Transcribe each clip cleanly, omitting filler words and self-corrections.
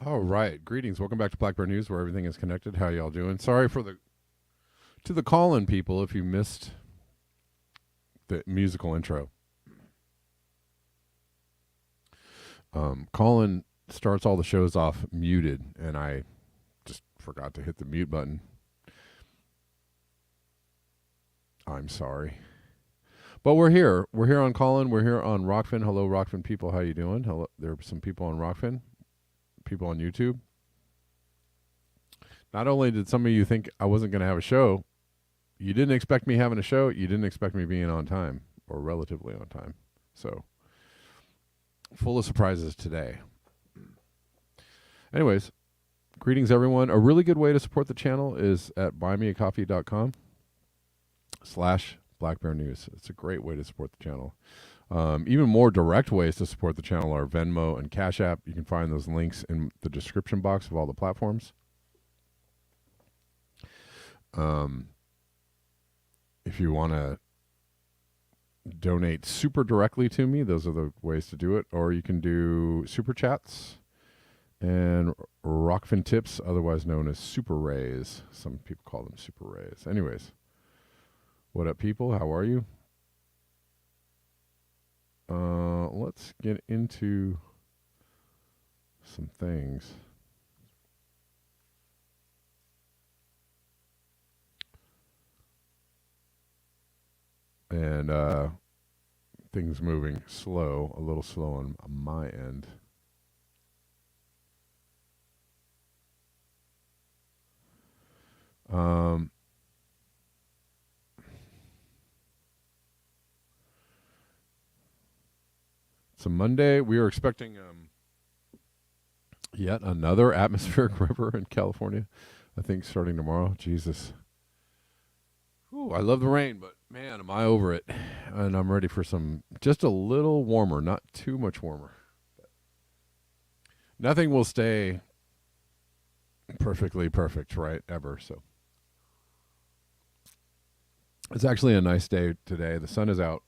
All right, greetings. Welcome back to Black Bear News, where everything is connected. How y'all doing? Sorry for the call-in people if you missed the musical intro. Colin starts all the shows off muted, and I just forgot to hit the mute button. I'm sorry. But we're here. We're here on Colin. We're here on Rockfin. Hello, Rockfin people. How you doing? Hello. There are some people on Rockfin, people on YouTube. Not only did some of you think I wasn't going to have a show, you didn't expect me having a show. You didn't expect me being on time, or relatively on time. So, full of surprises today. Anyways, greetings everyone. A really good way to support the channel is at buymeacoffee.com/blackbearnews. It's a great way to support the channel. Even more direct ways to support the channel are Venmo and Cash App. You can find those links in the description box of all the platforms. If you want to donate super directly to me, those are the ways to do it. Or you can do super chats and Rockfin tips, otherwise known as super rays. Some people call them super rays. Anyways, what up, people? How are you? Let's get into some things. And things moving slow, a little slow on my end. It's a Monday. We are expecting yet another atmospheric river in California, I think, starting tomorrow. Jesus. Ooh, I love the rain, but man, am I over it. And I'm ready for some, just a little warmer, not too much warmer. But nothing will stay perfectly perfect, right, ever. So it's actually a nice day today. The sun is out.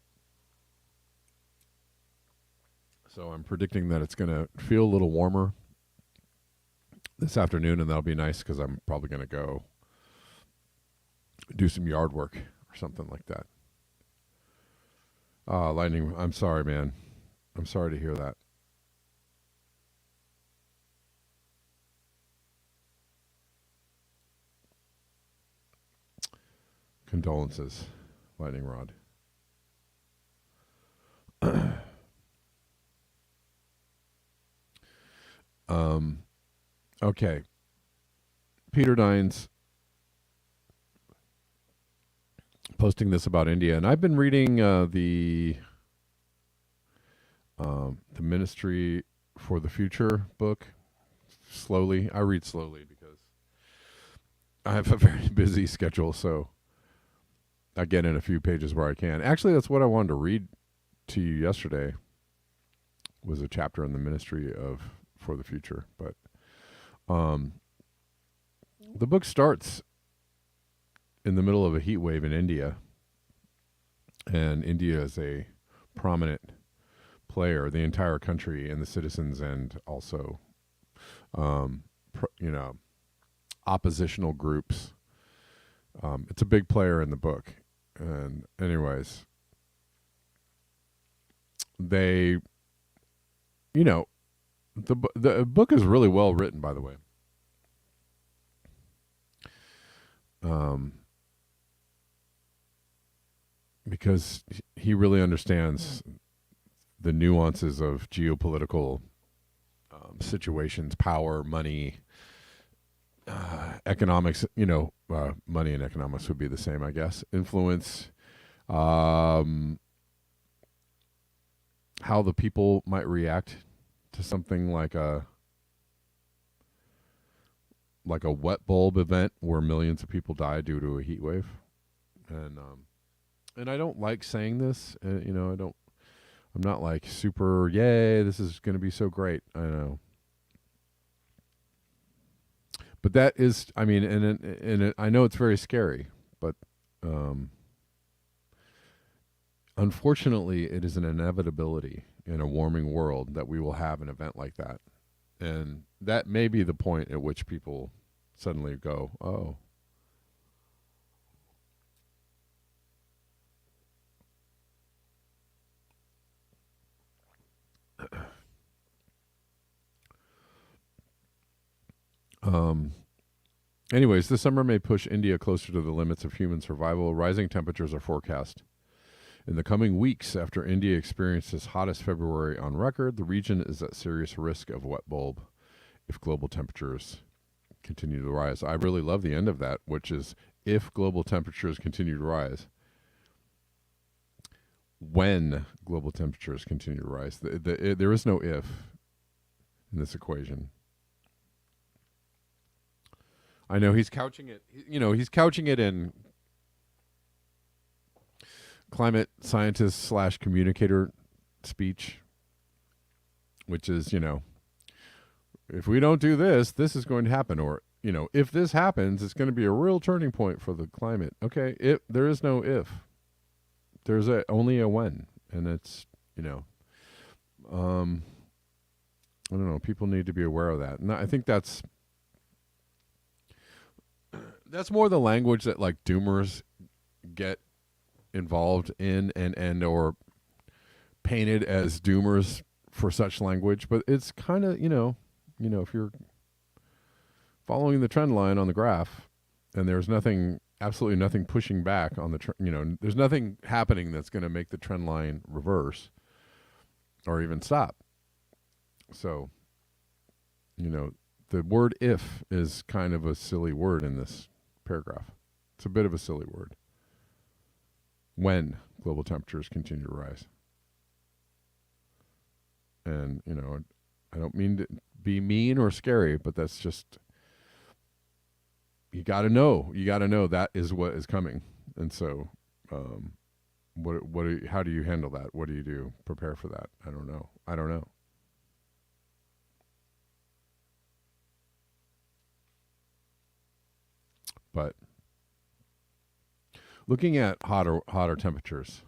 So I'm predicting that it's going to feel a little warmer this afternoon, and that'll be nice because I'm probably going to go do some yard work or something like that. Lightning, I'm sorry, man. I'm sorry to hear that. Condolences, Lightning Rod. Okay. Peter Dines posting this about India, and I've been reading the Ministry for the Future book slowly. I read slowly because I have a very busy schedule, so I get in a few pages where I can. Actually, that's what I wanted to read to you yesterday, was a chapter in the Ministry for the Future. But the book starts in the middle of a heat wave in India, and India is a prominent player, the entire country and the citizens, and also, oppositional groups. It's a big player in the book. And anyways, they, the book is really well written, by the way. Because he really understands the nuances of geopolitical situations, power, money, economics. Money and economics would be the same, I guess. Influence, how the people might react to something like a wet bulb event where millions of people die due to a heat wave. And I don't like saying this. I'm not like super, yay, this is going to be so great. I know. But that is, I know it's very scary, but unfortunately, it is an inevitability in a warming world that we will have an event like that. And that may be the point at which people suddenly go, oh. Anyways, this summer may push India closer to the limits of human survival. Rising temperatures are forecast. In the coming weeks, after India experienced its hottest February on record, the region is at serious risk of wet bulb if global temperatures continue to rise. I really love the end of that, which is if global temperatures continue to rise. When global temperatures continue to rise. There is no if in this equation. I know he's couching it, he's couching it in climate scientist / communicator speech, which is, if we don't do this, this is going to happen. Or, if this happens, it's going to be a real turning point for the climate. Okay, there is no if. There's only a when. And it's, I don't know, people need to be aware of that. And I think that's more the language that like doomers get involved in and or painted as doomers for such language. But it's kind of, if you're following the trend line on the graph and there's absolutely nothing pushing back on the, there's nothing happening that's going to make the trend line reverse or even stop. So, the word if is kind of a silly word in this paragraph. It's a bit of a silly word. When global temperatures continue to rise. And, I don't mean to be mean or scary, but that's just, you got to know that is what is coming. And so, how do you handle that? What do you do? Prepare for that? I don't know. But looking at hotter temperatures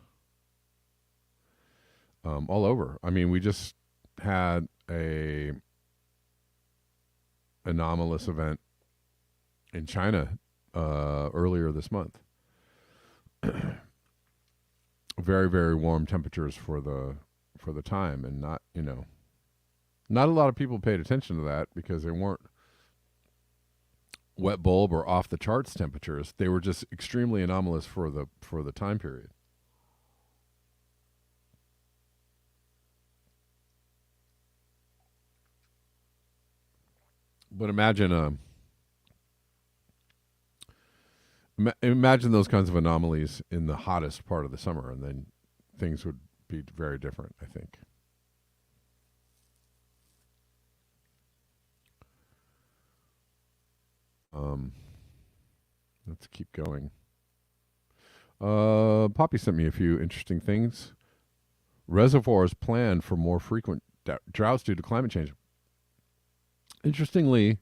all over. I mean, we just had a anomalous event in China earlier this month. Very, very warm temperatures for the time, and not a lot of people paid attention to that because they weren't wet bulb or off the charts temperatures. They were just extremely anomalous for the time period. But imagine those kinds of anomalies in the hottest part of the summer, and then things would be very different, I think. Let's keep going. Poppy sent me a few interesting things. Reservoirs plan for more frequent droughts due to climate change. Interestingly,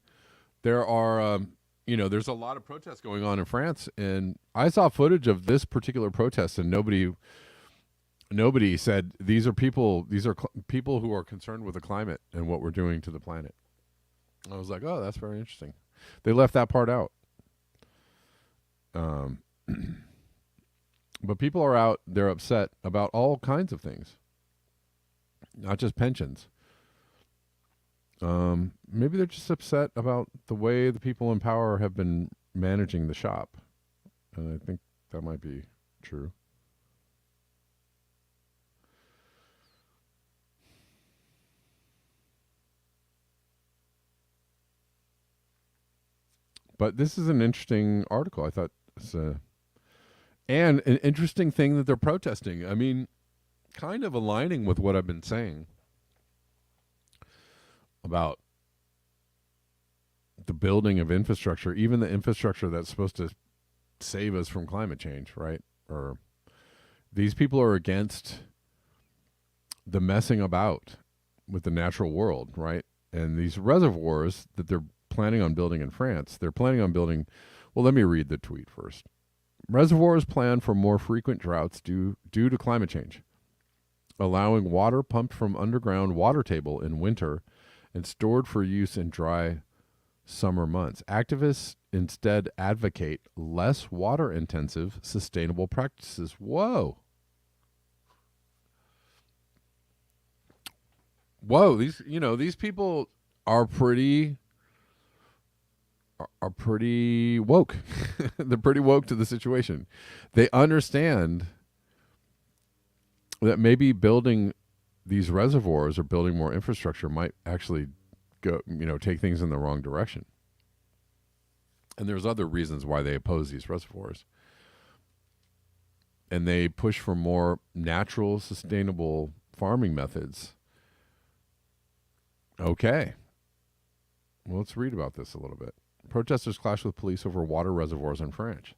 there are, there's a lot of protests going on in France, and I saw footage of this particular protest, and nobody said these are people who are concerned with the climate and what we're doing to the planet. I was like, oh, that's very interesting. They left that part out. But people are out, they're upset about all kinds of things, not just pensions. Maybe they're just upset about the way the people in power have been managing the shop. And I think that might be true. But this is an interesting article. I thought it's and an interesting thing that they're protesting. I mean, kind of aligning with what I've been saying about the building of infrastructure, even the infrastructure that's supposed to save us from climate change, right? Or these people are against the messing about with the natural world, right? And these reservoirs that they're planning on building in France, they're planning on building, well, let me read the tweet first. Reservoirs plan for more frequent droughts due to climate change, allowing water pumped from underground water table in winter and stored for use in dry summer months. Activists instead advocate less water-intensive, sustainable practices. Whoa. Whoa, these people are pretty woke. They're pretty woke to the situation. They understand that maybe building these reservoirs or building more infrastructure might actually go, take things in the wrong direction. And there's other reasons why they oppose these reservoirs. And they push for more natural, sustainable farming methods. Okay. Well, let's read about this a little bit. Protesters clash with police over water reservoirs in France.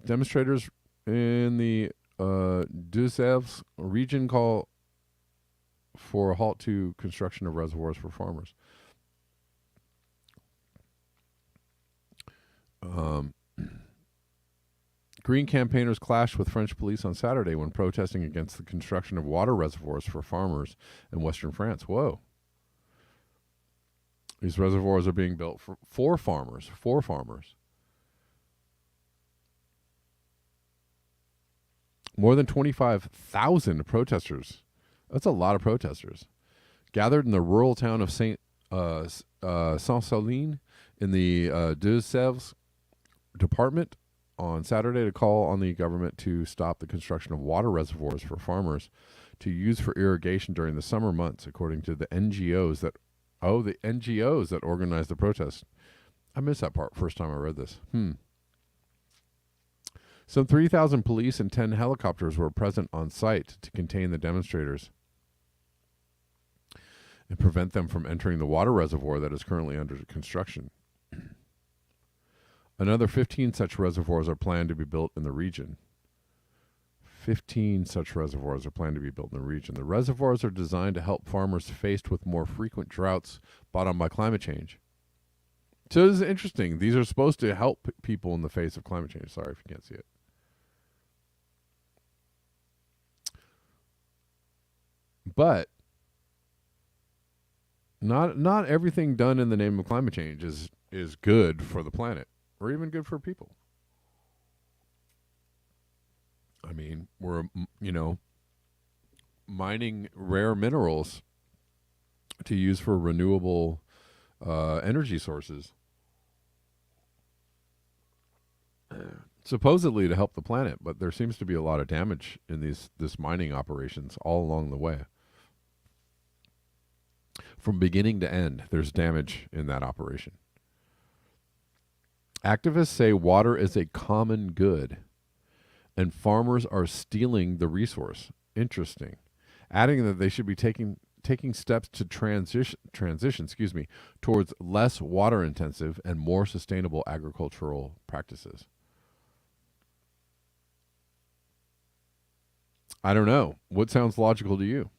Demonstrators in the Deux-Sèvres region call for a halt to construction of reservoirs for farmers. Green campaigners clashed with French police on Saturday when protesting against the construction of water reservoirs for farmers in western France. Whoa. These reservoirs are being built for farmers. More than 25,000 protesters, that's a lot of protesters, gathered in the rural town of Saint-Soline in the Deux-Sèvres department on Saturday to call on the government to stop the construction of water reservoirs for farmers to use for irrigation during the summer months, according to the NGOs that organized the protest. I missed that part first time I read this. Some 3,000 police and 10 helicopters were present on site to contain the demonstrators and prevent them from entering the water reservoir that is currently under construction. Another 15 such reservoirs are planned to be built in the region. 15 such reservoirs are planned to be built in the region. The reservoirs are designed to help farmers faced with more frequent droughts brought on by climate change. So this is interesting. These are supposed to help people in the face of climate change. Sorry if you can't see it. But not everything done in the name of climate change is good for the planet or even good for people. I mean, we're, mining rare minerals to use for renewable energy sources, supposedly to help the planet, but there seems to be a lot of damage in this mining operations all along the way. From beginning to end, there's damage in that operation. Activists say water is a common good, and farmers are stealing the resource. Interesting. Adding that they should be taking steps to transition towards less water-intensive and more sustainable agricultural practices. I don't know. What sounds logical to you?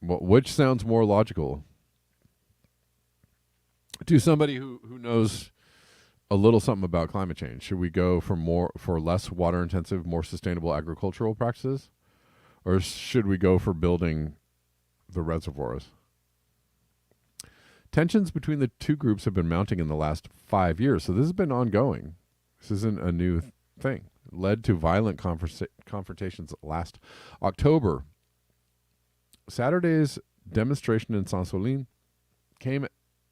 Which sounds more logical to somebody who knows a little something about climate change? Should we go for less water intensive, more sustainable agricultural practices, or should we go for building the reservoirs? Tensions between the two groups have been mounting in the last 5 years, so this has been ongoing. This isn't a new thing. It led to violent confrontations last October. Saturday's demonstration in Saint-Soline came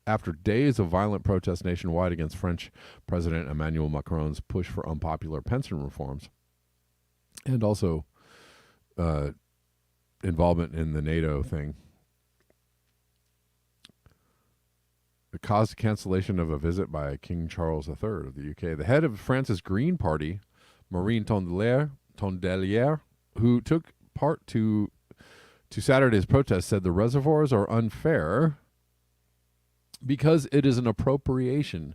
after days of violent protests nationwide against French President Emmanuel Macron's push for unpopular pension reforms and also involvement in the NATO thing. It caused cancellation of a visit by King Charles III of the UK. The head of France's Green Party, Marine Tondelier, who took part to Saturday's protest, said the reservoirs are unfair because it is an appropriation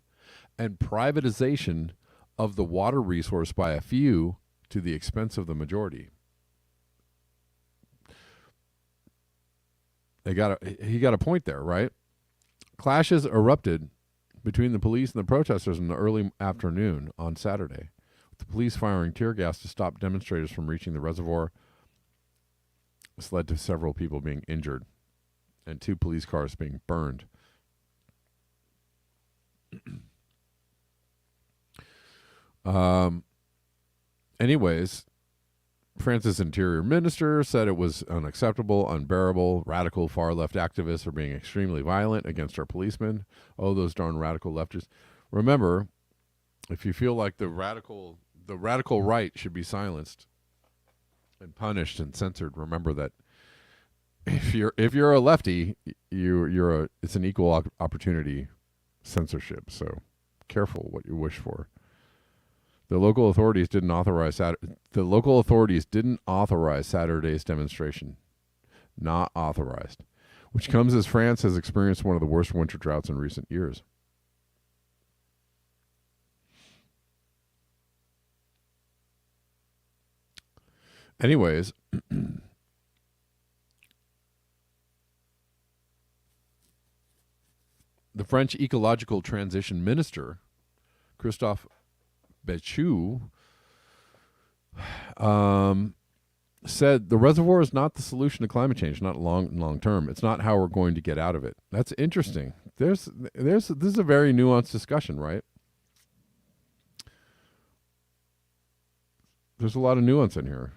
and privatization of the water resource by a few to the expense of the majority. He got a point there, right? Clashes erupted between the police and the protesters in the early afternoon on Saturday, with the police firing tear gas to stop demonstrators from reaching the reservoir. This led to several people being injured and 2 police cars being burned. Anyways, France's interior minister said it was unacceptable, unbearable. Radical far-left activists are being extremely violent against our policemen. Oh, those darn radical leftists. Remember, if you feel like the radical right should be silenced and punished and censored, remember that if you're a lefty, it's an equal opportunity censorship. So careful what you wish for. The local authorities didn't authorize Saturday's demonstration. Not authorized, which comes as France has experienced one of the worst winter droughts in recent years. Anyways, the French ecological transition minister, Christophe Béchu, said the reservoir is not the solution to climate change, not long term. It's not how we're going to get out of it. That's interesting. This is a very nuanced discussion, right? There's a lot of nuance in here.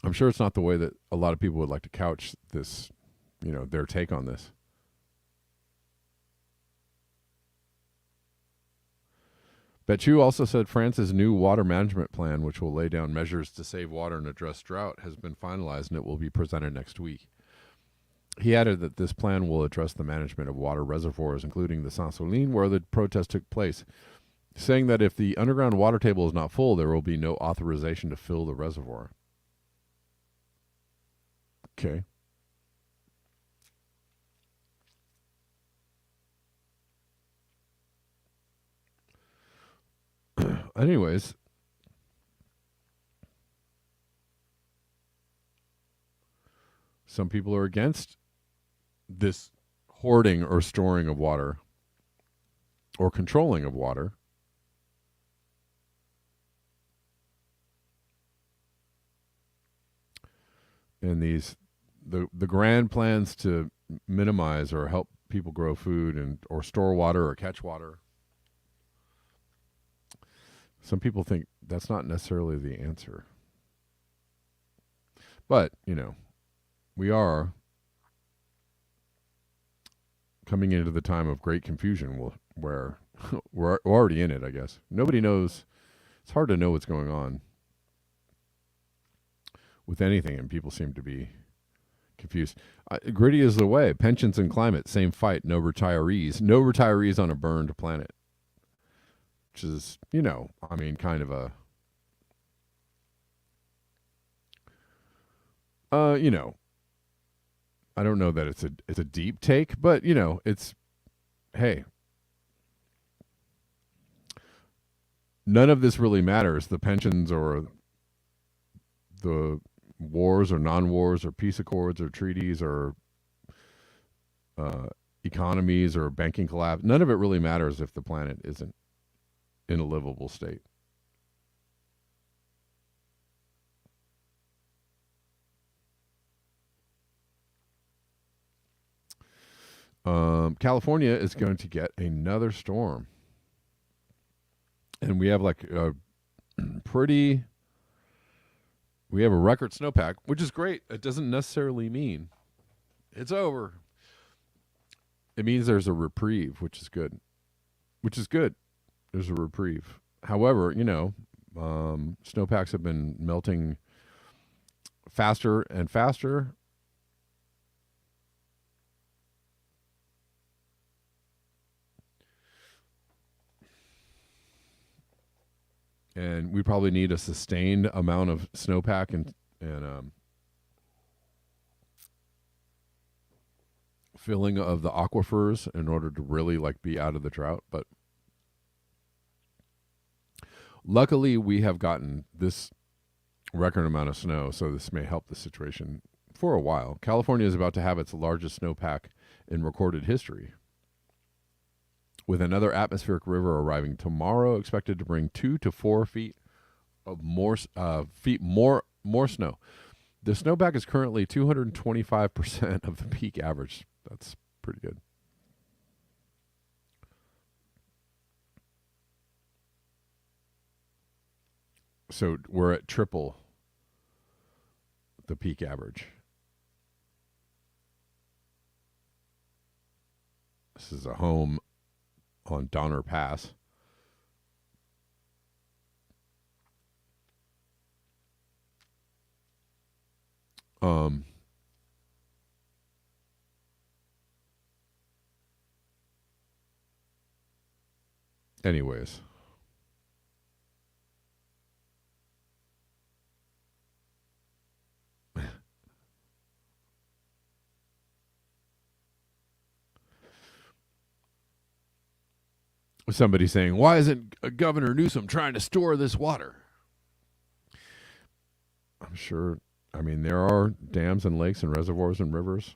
I'm sure it's not the way that a lot of people would like to couch this, their take on this. Béchu also said France's new water management plan, which will lay down measures to save water and address drought, has been finalized and it will be presented next week. He added that this plan will address the management of water reservoirs, including the Saint-Soline, where the protest took place, saying that if the underground water table is not full, there will be no authorization to fill the reservoir. Okay. Anyways, some people are against this hoarding or storing of water or controlling of water. And the grand plans to minimize or help people grow food or store water or catch water. Some people think that's not necessarily the answer. But, we are coming into the time of great confusion where we're already in it, I guess. Nobody knows. It's hard to know what's going on with anything, and people seem to be confused. Gritty is the way. Pensions and climate, same fight. No retirees. No retirees on a burned planet. Which is, kind of a, I don't know that it's a deep take, but it's, hey, none of this really matters. The pensions or the wars or non-wars or peace accords or treaties or economies or banking collapse. None of it really matters if the planet isn't in a livable state. California is going to get another storm. And we have we have a record snowpack, which is great. It doesn't necessarily mean it's over. It means there's a reprieve, which is good. There's a reprieve. However, snowpacks have been melting faster and faster. And we probably need a sustained amount of snowpack and filling of the aquifers in order to really be out of the drought. But luckily, we have gotten this record amount of snow, so this may help the situation for a while. California is about to have its largest snowpack in recorded history. with another atmospheric river arriving tomorrow, expected to bring 2 to 4 feet of more snow. The snowpack is currently 225% of the peak average. That's pretty good. So we're at triple the peak average. This is a home on Donner Pass. Anyways. Somebody saying, why isn't Governor Newsom trying to store this water? I'm sure. I mean, there are dams and lakes and reservoirs and rivers.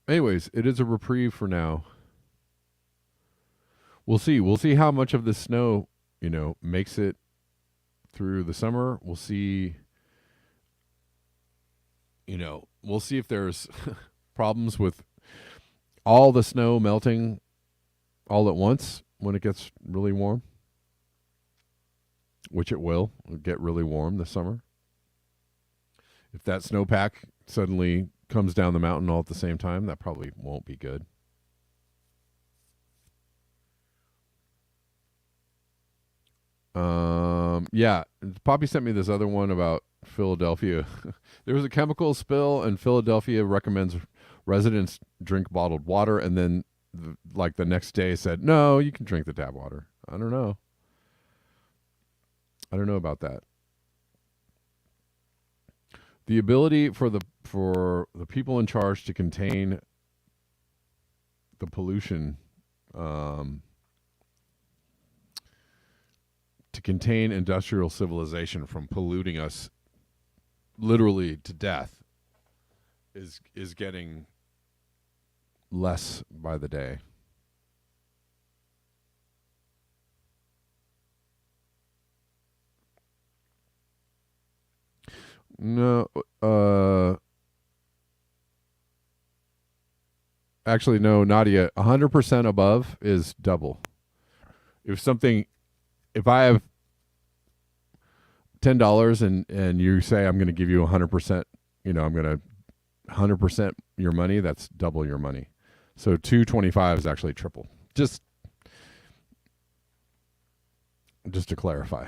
Anyways, it is a reprieve for now. We'll see. We'll see how much of the snow, makes it through the summer. We'll see. We'll see if there's problems with all the snow melting all at once when it gets really warm, which it will. It'll get really warm this summer. If that snowpack suddenly comes down the mountain all at the same time, that probably won't be good. Yeah, Poppy sent me this other one about Philadelphia. There was a chemical spill, and Philadelphia recommends residents drink bottled water, and then the next day said, no, you can drink the tap water. I don't know about that. The ability for the people in charge to contain the pollution, to contain industrial civilization from polluting us literally to death, is getting less by the day. No, actually, no, Nadia. 100% above is double. If I have $10 and you say I'm going to give you 100%, I'm going to 100% your money. That's double your money. So 225 is actually triple. Just to clarify.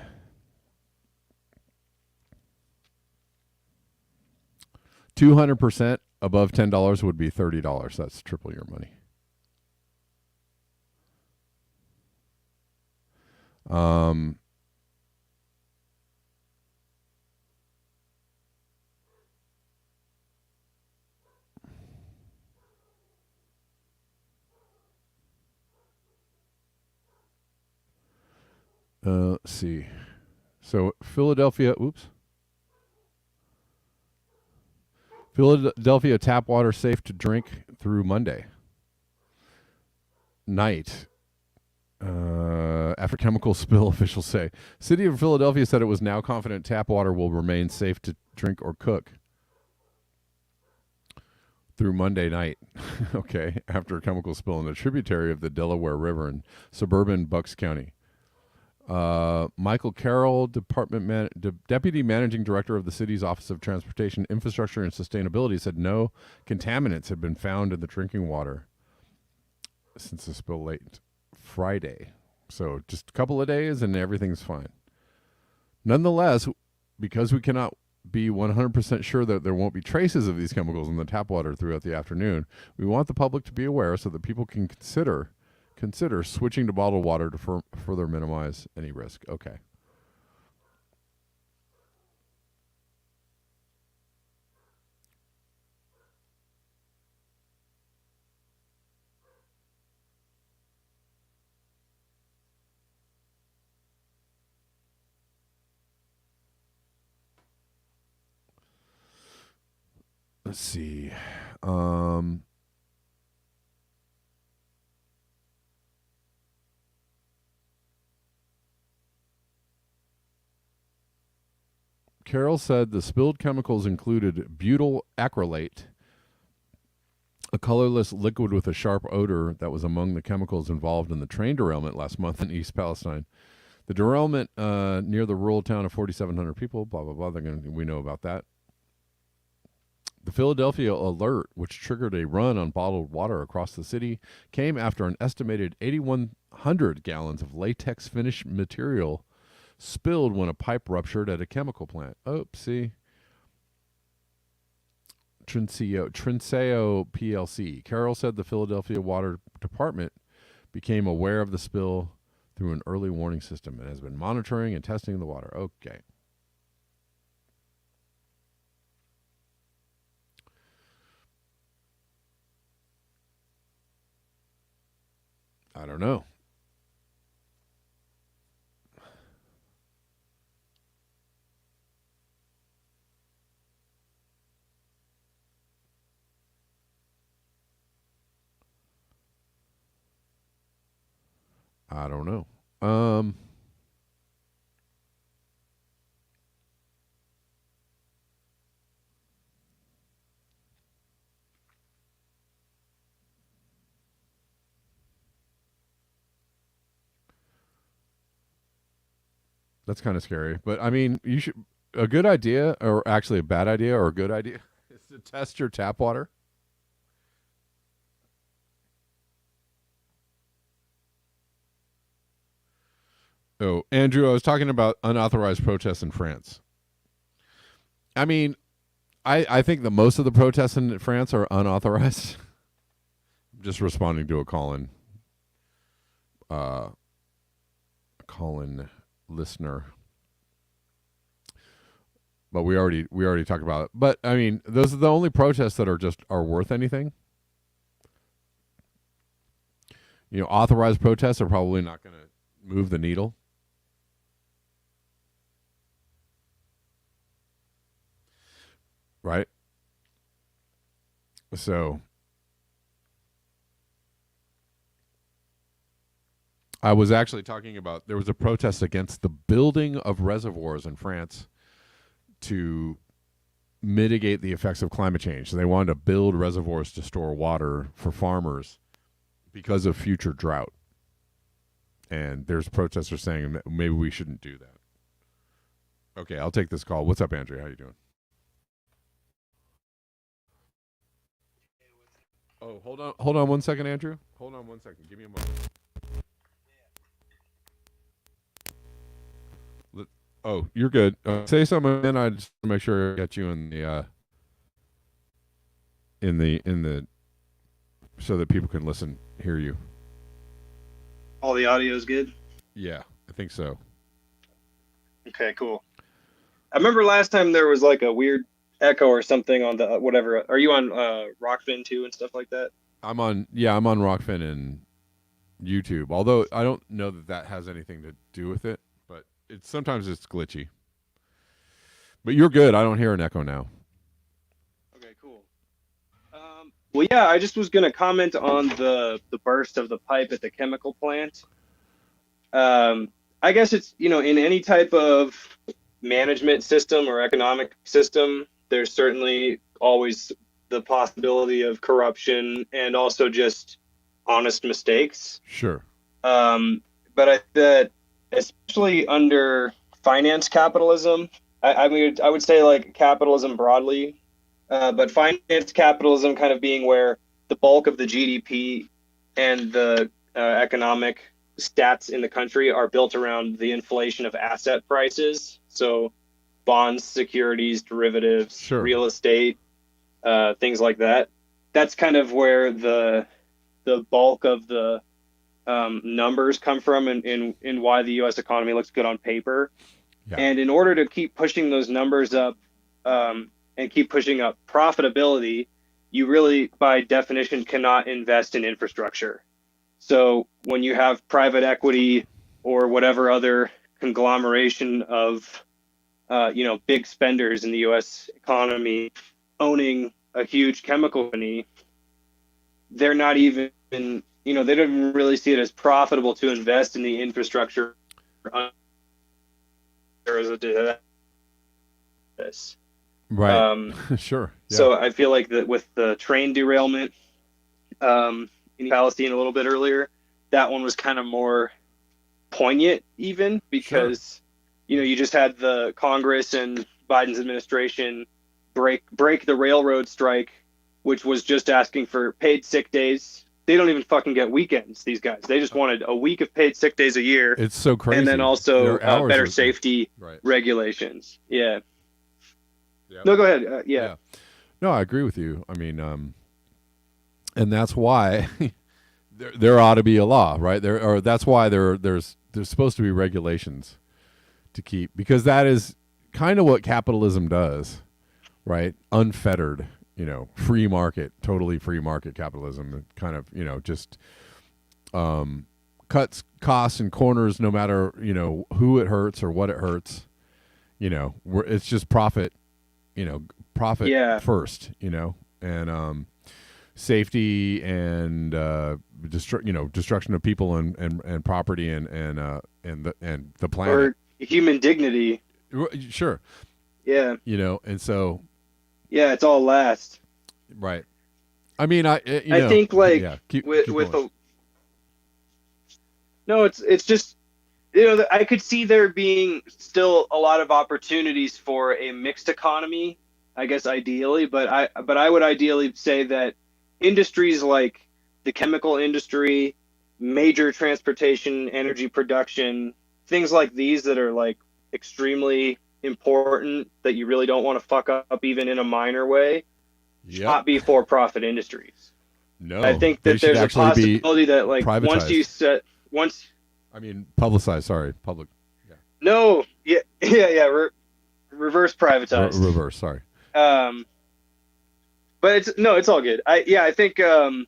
$200% above $10 would be $30. That's triple your money. Let's see. So Philadelphia tap water safe to drink through Monday night. After chemical spill, officials say. City of Philadelphia said it was now confident tap water will remain safe to drink or cook through Monday night. Okay, after a chemical spill in a tributary of the Delaware River in suburban Bucks County. Michael Carroll, Deputy Managing Director of the city's Office of Transportation, Infrastructure, and Sustainability, said no contaminants had been found in the drinking water since the spill late Friday. So just a couple of days and everything's fine. Nonetheless, because we cannot be 100% sure that there won't be traces of these chemicals in the tap water throughout the afternoon, we want the public to be aware so that people can consider switching to bottled water to further minimize any risk. Okay. let's see. Carroll said the spilled chemicals included butyl acrylate, a colorless liquid with a sharp odor that was among the chemicals involved in the train derailment last month in East Palestine. The derailment near the rural town of 4,700 people, blah, blah, blah. We know about that. The Philadelphia alert, which triggered a run on bottled water across the city, came after an estimated 8,100 gallons of latex finish material spilled when a pipe ruptured at a chemical plant. Oopsie. Trinseo PLC. Carroll said the Philadelphia Water Department became aware of the spill through an early warning system and has been monitoring and testing the water. Okay. I don't know. I don't know. That's kind of scary. But I mean, you should a good idea, or actually a bad idea, or a good idea, is to test your tap water. Oh, Andrew, I was talking about unauthorized protests in France. I mean, I think that most of the protests in France are unauthorized. I'm just responding to a uh, call-in listener. But we already talked about it. But I mean, those are the only protests that are worth anything. You know, authorized protests are probably not going to move the needle. Right? So I was actually talking about there was a protest against the building of reservoirs in France to mitigate the effects of climate change. So they wanted to build reservoirs to store water for farmers because of future drought. And there's protesters saying that maybe we shouldn't do that. Okay, I'll take this call. What's up, Andrew? How you doing? Oh, hold on 1 second, Andrew. Hold on 1 second. Give me a moment. Oh, you're good. Say something, and I just want to make sure I get you in the so that people can listen, hear you. All the audio is good? Yeah, I think so. Okay, cool. I remember last time there was like a weird echo or something on the whatever. Are you on Rockfin too and stuff like that? I'm on Rockfin and YouTube. Although I don't know that has anything to do with it, but sometimes it's glitchy. But you're good. I don't hear an echo now. Okay, cool. Well, yeah, I just was gonna comment on the burst of the pipe at the chemical plant. I guess it's, in any type of management system or economic system, there's certainly always the possibility of corruption and also just honest mistakes. Sure. But that especially under finance capitalism, I mean, I would say like capitalism broadly, but finance capitalism kind of being where the bulk of the GDP and the economic stats in the country are built around the inflation of asset prices. So bonds, securities, derivatives, Sure. real estate, things like that. That's kind of where the bulk of the numbers come from, and why the U.S. economy looks good on paper. Yeah. And in order to keep pushing those numbers up and keep pushing up profitability, you really, by definition, cannot invest in infrastructure. So when you have private equity or whatever other conglomeration of big spenders in the U.S. economy owning a huge chemical company, they're not even, they don't even really see it as profitable to invest in the infrastructure as a this. Right. Sure. Yeah. So I feel like that with the train derailment in Palestine a little bit earlier, that one was kind of more poignant even because, you just had the Congress and Biden's administration break the railroad strike, which was just asking for paid sick days. They don't even fucking get weekends, these guys. They just wanted a week of paid sick days a year. It's so crazy. And then also better safety regulations. Yeah. Yep. No, go ahead. Yeah. No, I agree with you. I mean, and that's why there ought to be a law, right? That's why there's supposed to be regulations to keep, because that is kind of what capitalism does, right? Unfettered, free market, totally free market capitalism. It kind of, just cuts costs and corners no matter, who it hurts or what it hurts. It's just profit. Profit first, and safety and destruction of people and property and the planet or human dignity. Sure. Yeah. And so. Yeah, it's all last. Right. I mean, I think like no, it's just. I could see there being still a lot of opportunities for a mixed economy, I guess ideally, but I would ideally say that industries like the chemical industry, major transportation, energy production, things like these that are like extremely important that you really don't want to fuck up even in a minor way, not be for-profit industries. No, I think that there's a possibility that like privatized. Publicized. Sorry, public. Yeah. No. Yeah. Reverse privatized. Reverse. Sorry. But it's all good. I think that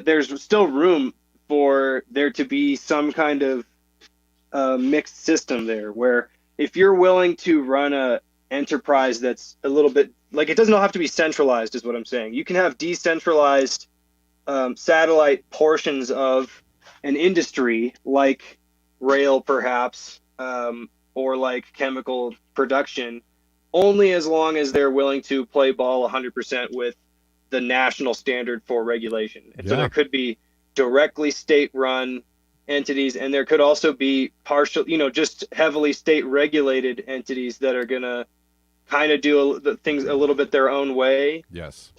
there's still room for there to be some kind of mixed system there, where if you're willing to run a enterprise that's a little bit like, it doesn't have to be centralized, is what I'm saying. You can have decentralized satellite portions of an industry like rail perhaps, or like chemical production, only as long as they're willing to play ball 100% with the national standard for regulation. And so there could be directly state-run entities, and there could also be partial, just heavily state-regulated entities that are going to kind of do the things a little bit their own way. Yes.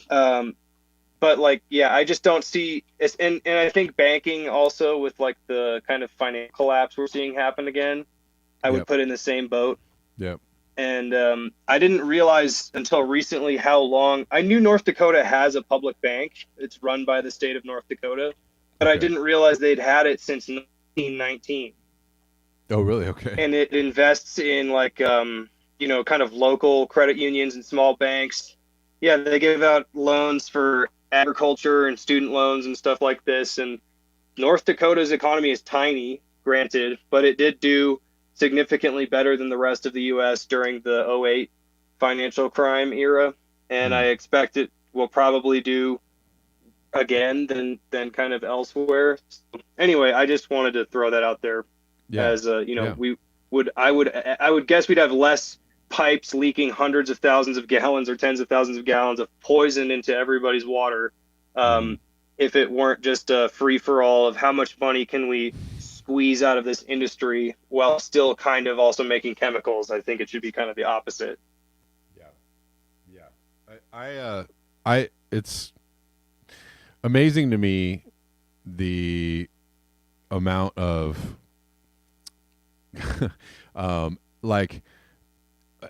But I just don't see, and I think banking also, with like the kind of financial collapse we're seeing happen again, I would put in the same boat. Yep. And I didn't realize until recently how long, I knew North Dakota has a public bank. It's run by the state of North Dakota, but I didn't realize they'd had it since 1919. Oh, really? Okay. And it invests in like, kind of local credit unions and small banks. Yeah, they give out loans for agriculture and student loans and stuff like this. And North Dakota's economy is tiny, granted, but it did do significantly better than the rest of the U.S. during the 2008 financial crime era. And I expect it will probably do again than kind of elsewhere. So anyway, I just wanted to throw that out there as I would guess we'd have less pipes leaking hundreds of thousands of gallons or tens of thousands of gallons of poison into everybody's water, if it weren't just a free-for-all of how much money can we squeeze out of this industry while still kind of also making chemicals. I think it should be kind of the opposite. I it's amazing to me the amount of like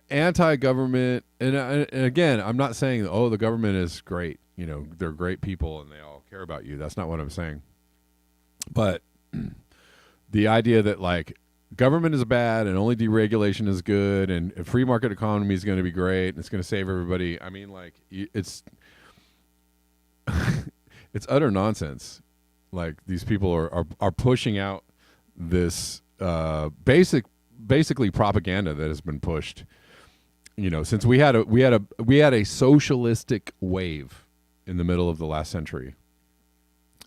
anti-government, and again, I'm not saying the government is great, they're great people and they all care about you. That's not what I'm saying. But the idea that like government is bad and only deregulation is good and a free market economy is going to be great and it's going to save everybody. I mean, like, it's it's utter nonsense. Like, these people are pushing out this basically propaganda that has been pushed, since we had a socialistic wave in the middle of the last century,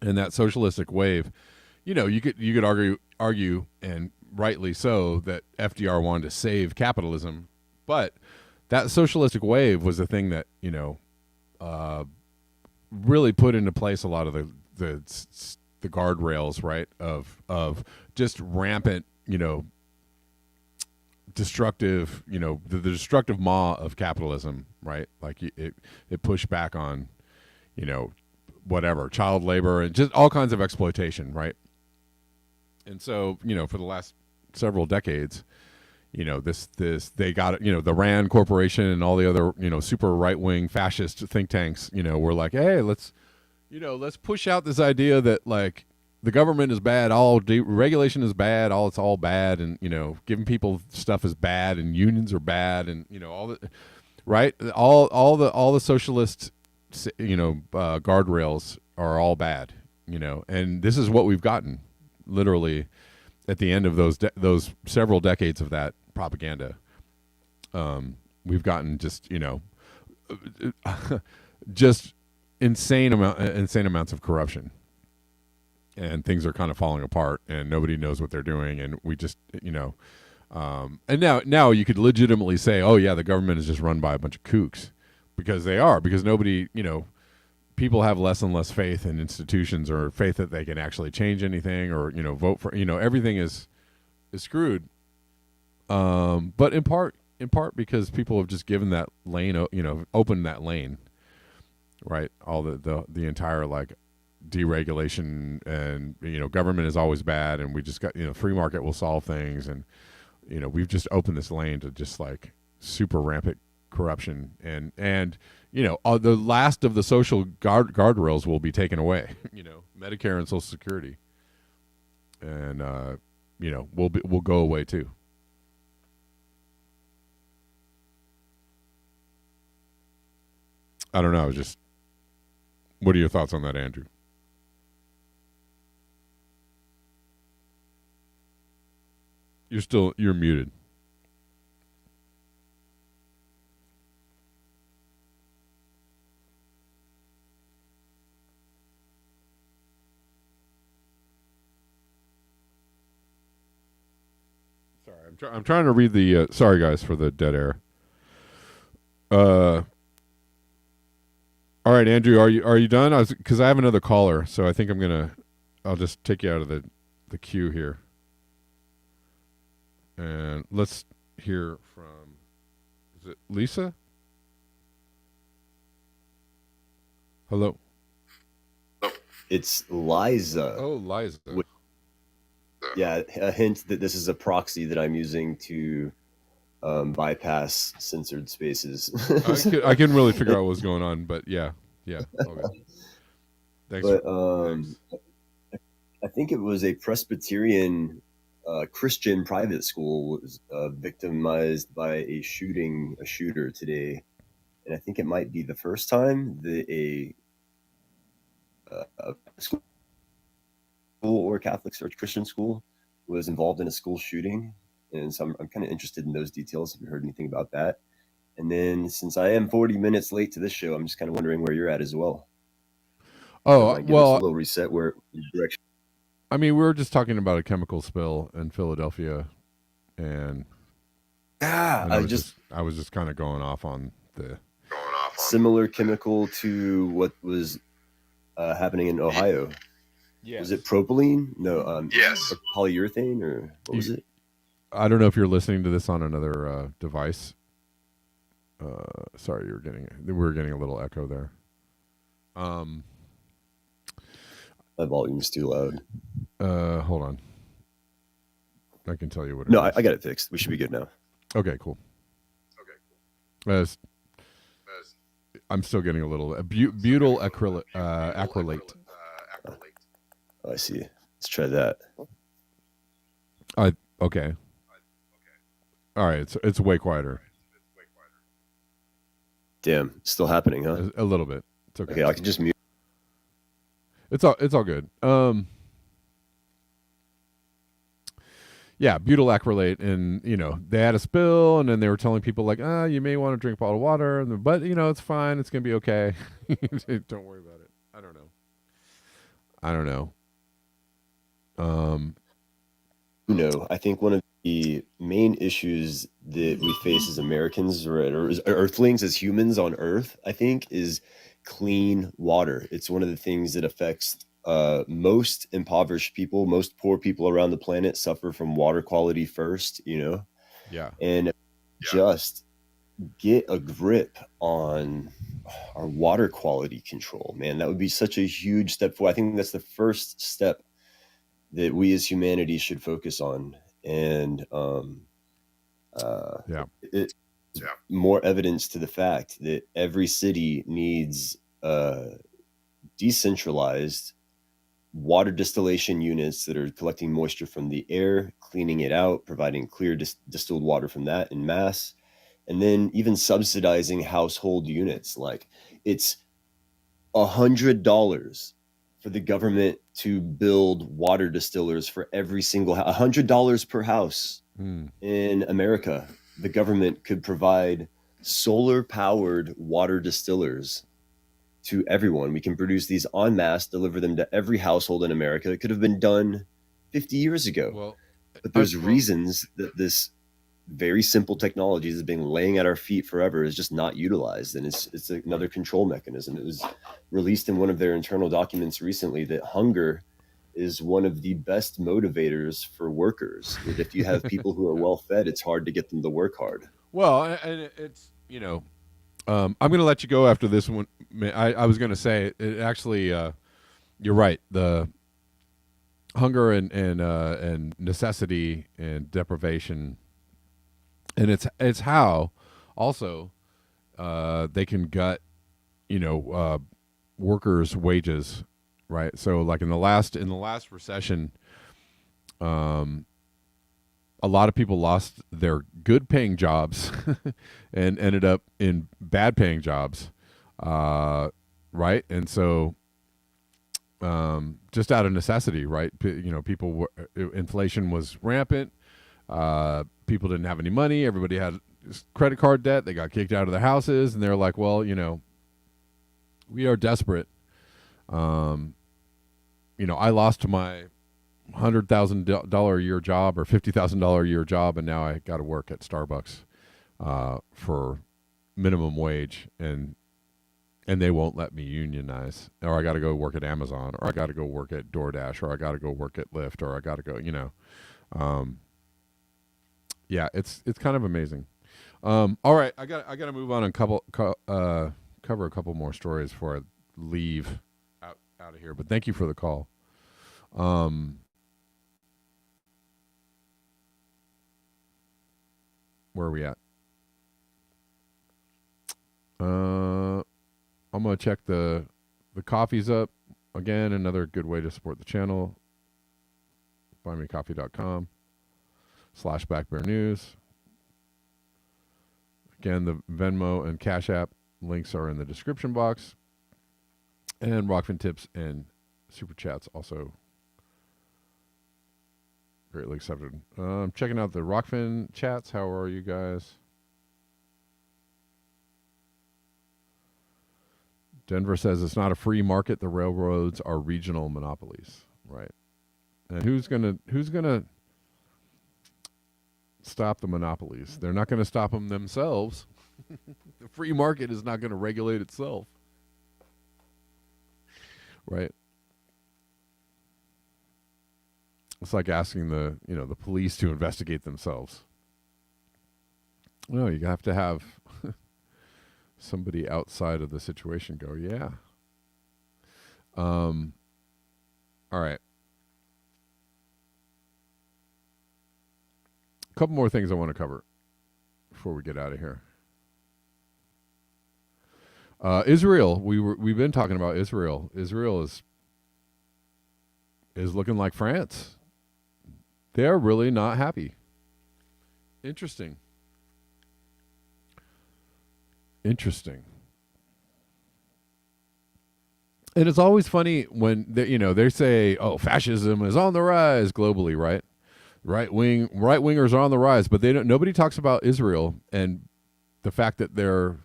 and that socialistic wave, you could argue, and rightly so, that FDR wanted to save capitalism, but that socialistic wave was the thing that really put into place a lot of the guardrails, right, of just rampant, destructive, the destructive maw of capitalism, right? Like it pushed back on, whatever, child labor and just all kinds of exploitation, right? And so, for the last several decades, this they got it, the Rand Corporation and all the other, super right wing fascist think tanks, were like, hey, let's push out this idea that like the government is bad, all regulation is bad, it's all bad, and giving people stuff is bad, and unions are bad, and all the right, all the socialist guardrails are all bad, and this is what we've gotten, literally, at the end of those several decades of that propaganda. We've gotten just just insane amounts of corruption, and things are kind of falling apart, and nobody knows what they're doing, and we just and now you could legitimately say, oh yeah, the government is just run by a bunch of kooks, because they are, because nobody, people have less and less faith in institutions, or faith that they can actually change anything, or vote for, everything is screwed, but in part because people have just given that lane, opened that lane, right? All the entire like deregulation, and government is always bad, and we just got, free market will solve things, and we've just opened this lane to just like super rampant corruption, and the last of the social guardrails will be taken away, Medicare and Social Security, and will go away too. I don't know. What are your thoughts on that, Andrew? You're muted. Sorry, I'm trying to read the. Sorry, guys, for the dead air. All right, Andrew, are you done? Because I have another caller, so I think I'll just take you out of the queue here, and let's hear from. Is it Lisa? Hello. It's Liza. Oh, Liza. Yeah, a hint that this is a proxy that I'm using to bypass censored spaces. I couldn't really figure out what was going on, but yeah. Okay. Thanks. But I think it was a Presbyterian Christian private school was victimized by a shooter today, and I think it might be the first time that a school or Catholic church Christian school was involved in a school shooting. And so I'm kind of interested in those details. Have you heard anything about that? And then since I am 40 minutes late to this show, I'm just kind of wondering where you're at as well. Oh, well, a little reset where direction. I mean, we were just talking about a chemical spill in Philadelphia, and I was just kind of going off on the similar chemical to what was happening in Ohio. Yes. Was it propylene? No. Yes. Polyurethane, or what was it? I don't know if you're listening to this on another device. Sorry, we were getting a little echo there. My volume's too loud. Hold on. I can tell you what. I got it fixed. We should be good now. Okay, cool. I'm still getting a little butyl acrylate. Oh, I see. Let's try that. Okay. All right, it's way quieter. Damn, still happening, huh? A little bit. It's okay. Okay, I can just mute. It's all good. Yeah, butyl acrylate, and they had a spill, and then they were telling people like, you may want to drink bottled water, but it's fine, it's gonna be okay. Don't worry about it. I don't know. I don't know. I think one of the main issues that we face as Americans or as Earthlings, as humans on Earth, I think, is clean water. It's one of the things that affects most impoverished people, most poor people around the planet suffer from water quality first, Yeah. and just get a grip on our water quality control, man. That would be such a huge step forward. I think that's the first step that we as humanity should focus on. And it's more evidence to the fact that every city needs decentralized water distillation units that are collecting moisture from the air, cleaning it out, providing clear distilled water from that in mass, and then even subsidizing household units. Like, it's $100 for the government to build water distillers for every single house. $100 per house in America. The government could provide solar-powered water distillers to everyone. We can produce these en masse, deliver them to every household in America. It could have been done 50 years ago. But there's reasons that this very simple technology that's been laying at our feet forever is just not utilized, and it's another control mechanism. It was released in one of their internal documents recently that hunger is one of the best motivators for workers. That if you have people who are well fed, it's hard to get them to work hard. Well, and it's I'm going to let you go after this one. I was going to say it actually. You're right. The hunger and necessity and deprivation, and it's how also they can gut workers' wages, right? So like in the last recession, a lot of people lost their good paying jobs and ended up in bad paying jobs, right? And so just out of necessity, right? People inflation was rampant. People didn't have any money. Everybody had credit card debt. They got kicked out of their houses, and they're like, well, we are desperate. I lost my $100,000 a year job or $50,000 a year job, and now I got to work at Starbucks for minimum wage, and they won't let me unionize, or I got to go work at Amazon, or I got to go work at DoorDash, or I got to go work at Lyft, or I got to go, yeah, it's kind of amazing. All right, I got to move on and cover a couple more stories before I leave out of here. But thank you for the call. Where are we at? I'm gonna check the coffee's up again. Another good way to support the channel. buymecoffee.com/backbearnews. Again, the Venmo and Cash App links are in the description box. And Rockfin tips and super chats also greatly accepted. I'm checking out the Rockfin chats. How are you guys? Denver says it's not a free market. The railroads are regional monopolies, right? And who's gonna stop the monopolies? They're not going to stop them themselves. The free market is not going to regulate itself, right? It's like asking the police to investigate themselves. No, you have to have somebody outside of the situation go, yeah. All right. A couple more things I want to cover before we get out of here. Israel. We've been talking about Israel. Israel is looking like France. They're really not happy. Interesting. And it's always funny when they say, "Oh, fascism is on the rise globally," right? Right wingers are on the rise, but nobody talks about Israel and the fact that their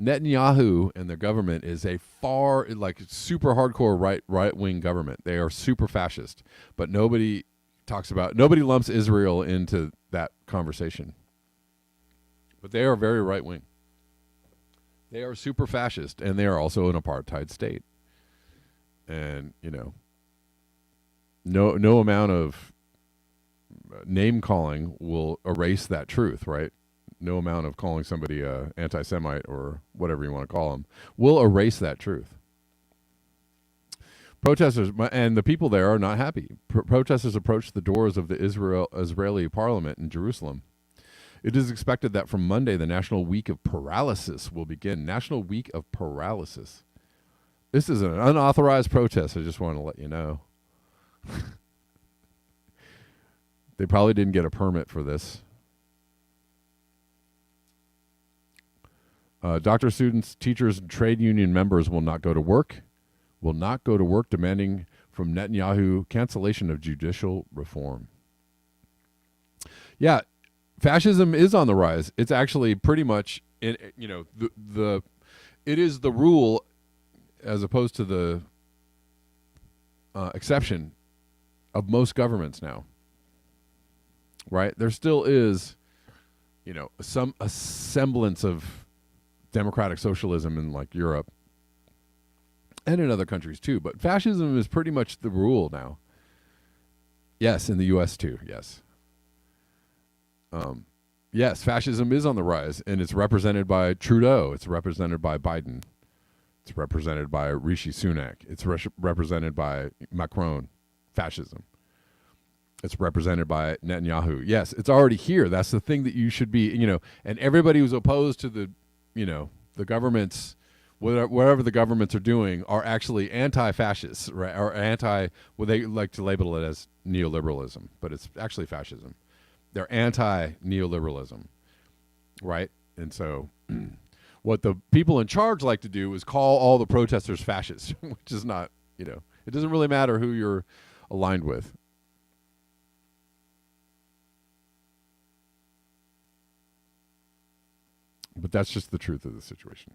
Netanyahu and their government is a super hardcore right wing government. They are super fascist, but nobody lumps Israel into that conversation. But they are very right wing. They are super fascist, and they are also an apartheid state. And no amount of name calling will erase that truth, right? No amount of calling somebody a anti-Semite or whatever you want to call them will erase that truth. Protesters and the people there are not happy. Protesters approached the doors of the Israeli parliament in Jerusalem. It is expected that from Monday, the National Week of Paralysis will begin. National Week of Paralysis. This is an unauthorized protest. I just want to let you know. They probably didn't get a permit for this. Doctor students, teachers, and trade union members will not go to work. Demanding from Netanyahu cancellation of judicial reform. Yeah, fascism is on the rise. It's actually pretty much it is the rule as opposed to the exception of most governments now. Right? There still is, a semblance of democratic socialism in like Europe and in other countries too, but fascism is pretty much the rule now. Yes, in the US too. Yes. Yes, fascism is on the rise, and it's represented by Trudeau. It's represented by Biden. It's represented by Rishi Sunak. It's represented by Macron. Fascism. It's represented by Netanyahu. Yes, it's already here. That's the thing that you should be, and everybody who's opposed to the, the governments, whatever the governments are doing, are actually anti-fascists, right? Or they like to label it as neoliberalism, but it's actually fascism. They're anti-neoliberalism, right? And so what the people in charge like to do is call all the protesters fascists, which is not, it doesn't really matter who you're aligned with. But that's just the truth of the situation.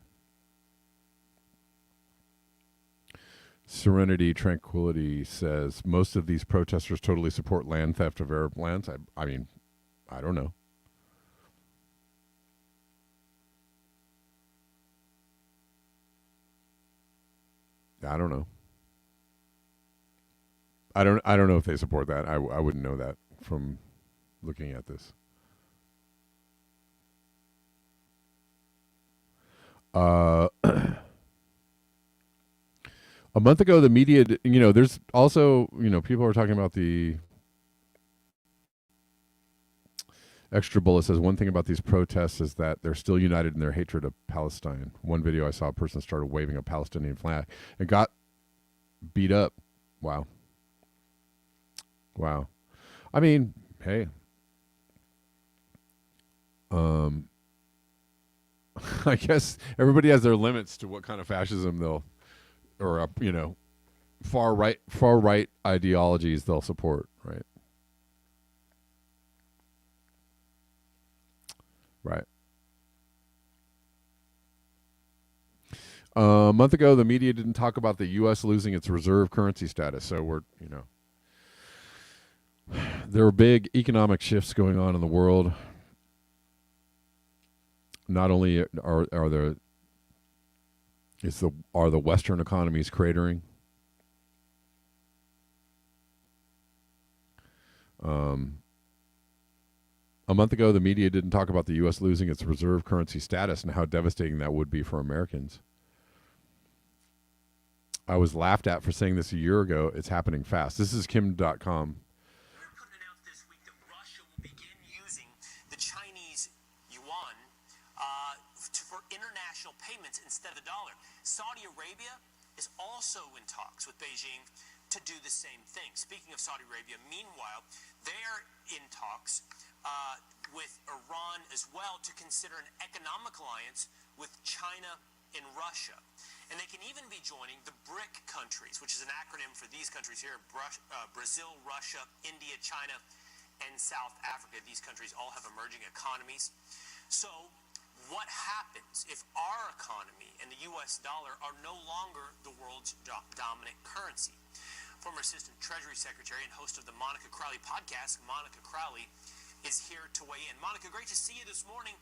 Serenity Tranquility says most of these protesters totally support land theft of Arab lands. I mean, I don't know. I don't know. I don't know if they support that. I wouldn't know that from looking at this. A month ago, the media, there's also, people are talking about the extra bullet says one thing about these protests is that they're still united in their hatred of Palestine. One video I saw, a person started waving a Palestinian flag and got beat up. Wow. I mean, hey. I guess everybody has their limits to what kind of fascism far right ideologies they'll support, right? Right. A month ago, the media didn't talk about the U.S. losing its reserve currency status. So there are big economic shifts going on in the world. Not only are the Western economies cratering, a month ago the media didn't talk about the U.S. losing its reserve currency status and how devastating that would be for Americans. I was laughed at for saying this a year ago. It's happening fast. This is Kim.com. Payments instead of the dollar. Saudi Arabia is also in talks with Beijing to do the same thing. Speaking of Saudi Arabia, meanwhile, they're in talks with Iran as well to consider an economic alliance with China and Russia. And they can even be joining the BRIC countries, which is an acronym for these countries here, Brazil, Russia, India, China, and South Africa. These countries all have emerging economies. So what happens if our economy and the U.S. dollar are no longer the world's dominant currency? Former Assistant Treasury Secretary and host of the Monica Crowley podcast, Monica Crowley, is here to weigh in. Monica, great to see you this morning.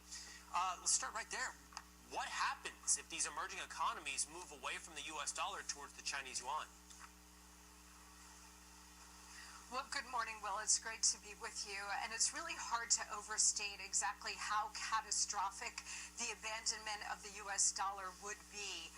Let's start right there. What happens if these emerging economies move away from the U.S. dollar towards the Chinese yuan? Well, good morning, Will. It's great to be with you. And it's really hard to overstate exactly how catastrophic the abandonment of the U.S. dollar would be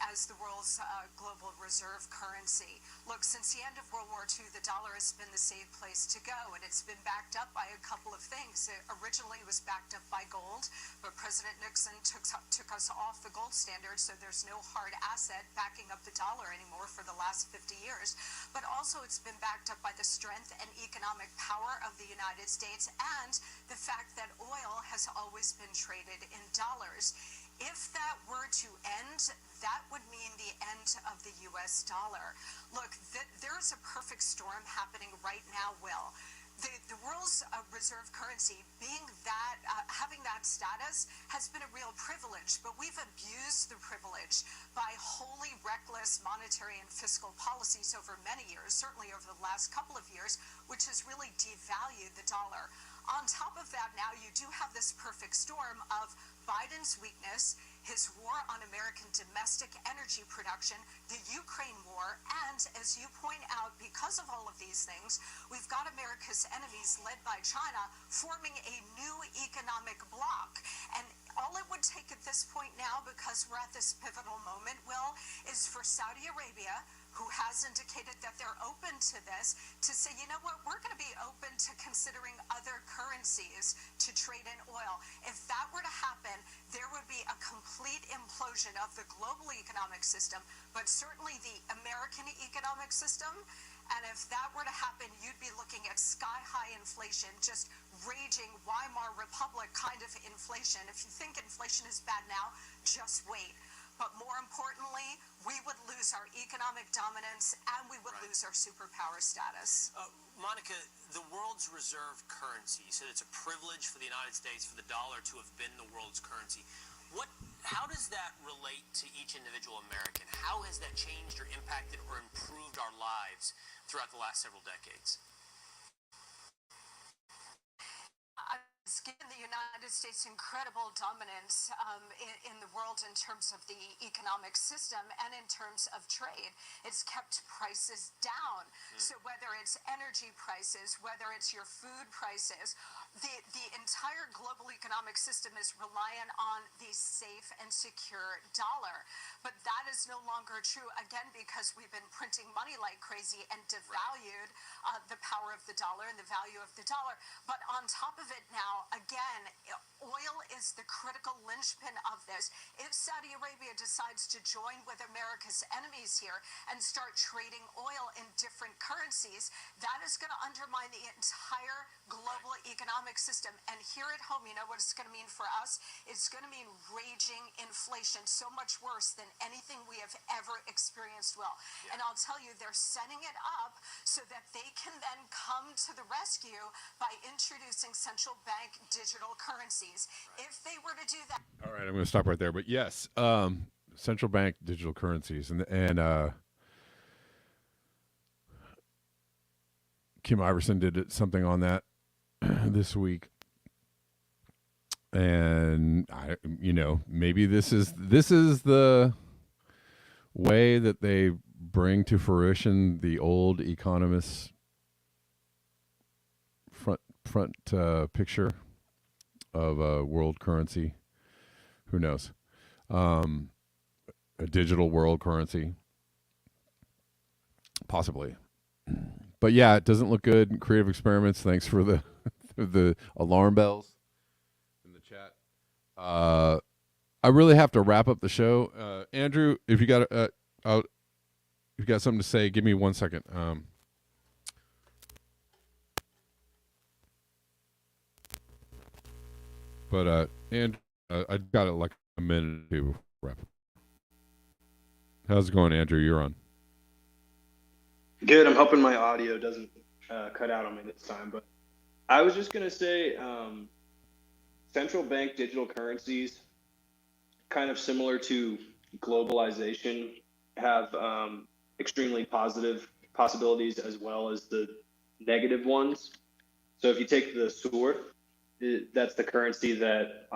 as the world's global reserve currency. Look, since the end of World War II, the dollar has been the safe place to go, and it's been backed up by a couple of things. It originally was backed up by gold, but President Nixon took us off the gold standard, so there's no hard asset backing up the dollar anymore for the last 50 years. But also it's been backed up by the strength and economic power of the United States and the fact that oil has always been traded in dollars. If that were to end, that would mean the end of the U.S. dollar. Look, there's a perfect storm happening right now, Will. The world's reserve currency, being that, having that status has been a real privilege, but we've abused the privilege by wholly reckless monetary and fiscal policies over many years, certainly over the last couple of years, which has really devalued the dollar. On top of that, now you do have this perfect storm of Biden's weakness, his war on American domestic energy production, the Ukraine war, and as you point out, because of all of these things, we've got America's enemies led by China forming a new economic bloc. And all it would take at this point now, because we're at this pivotal moment, Will, is for Saudi Arabia, who has indicated that they're open to this, to say, you know what, we're going to be open to considering other currencies to trade in oil. If that were to happen, there would be a complete implosion of the global economic system, but certainly the American economic system. And if that were to happen, you'd be looking at sky-high inflation, just raging Weimar Republic kind of inflation. If you think inflation is bad now, just wait. But more importantly, we would lose our economic dominance and we would lose our superpower status. Monica, the world's reserve currency, you said it's a privilege for the United States for the dollar to have been the world's currency. How does that relate to each individual American? How has that changed or impacted or improved our lives throughout the last several decades? It's given the United States incredible dominance in the world in terms of the economic system and in terms of trade. It's kept prices down. So whether it's energy prices, whether it's your food prices, the entire global economic system is reliant on the safe and secure dollar. But that is no longer true, again, because we've been printing money like crazy and devalued the power of the dollar and the value of the dollar. But on top of it now, again, oil is the critical linchpin of this. If Saudi Arabia decides to join with America's enemies here and start trading oil in different currencies, that is going to undermine the entire global economic system. And here at home, you know what it's going to mean for us? It's going to mean raging inflation, so much worse than anything we have ever experienced, Will. And I'll tell you, they're setting it up so that they can then come to the rescue by introducing central bank digital currencies. If they were to do that. All right, I'm going to stop right there. But yes, central bank digital currencies, and Kim Iverson did something on that this week, and maybe this is the way that they bring to fruition the old economists' front picture of a world currency. Who knows? A digital world currency, possibly. But yeah, it doesn't look good. Creative experiments. Thanks for the the alarm bells in the chat. I really have to wrap up the show. Andrew, if you got something to say, give me 1 second. And I got it like a minute to wrap up. How's it going, Andrew? You're on. Good. I'm hoping my audio doesn't cut out on me this time, but I was just gonna say, central bank digital currencies, kind of similar to globalization, have extremely positive possibilities as well as the negative ones. So if you take the SUR, that's the currency that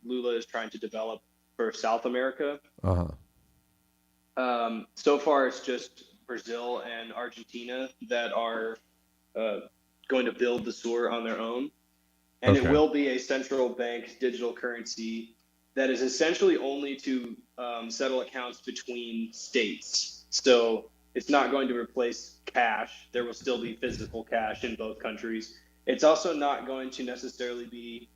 Lula is trying to develop for South America. Uh-huh. So far, it's just Brazil and Argentina that are going to build the SUR on their own. And it Okay. will be a central bank digital currency that is essentially only to settle accounts between states. So it's not going to replace cash. There will still be physical cash in both countries. It's also not going to necessarily be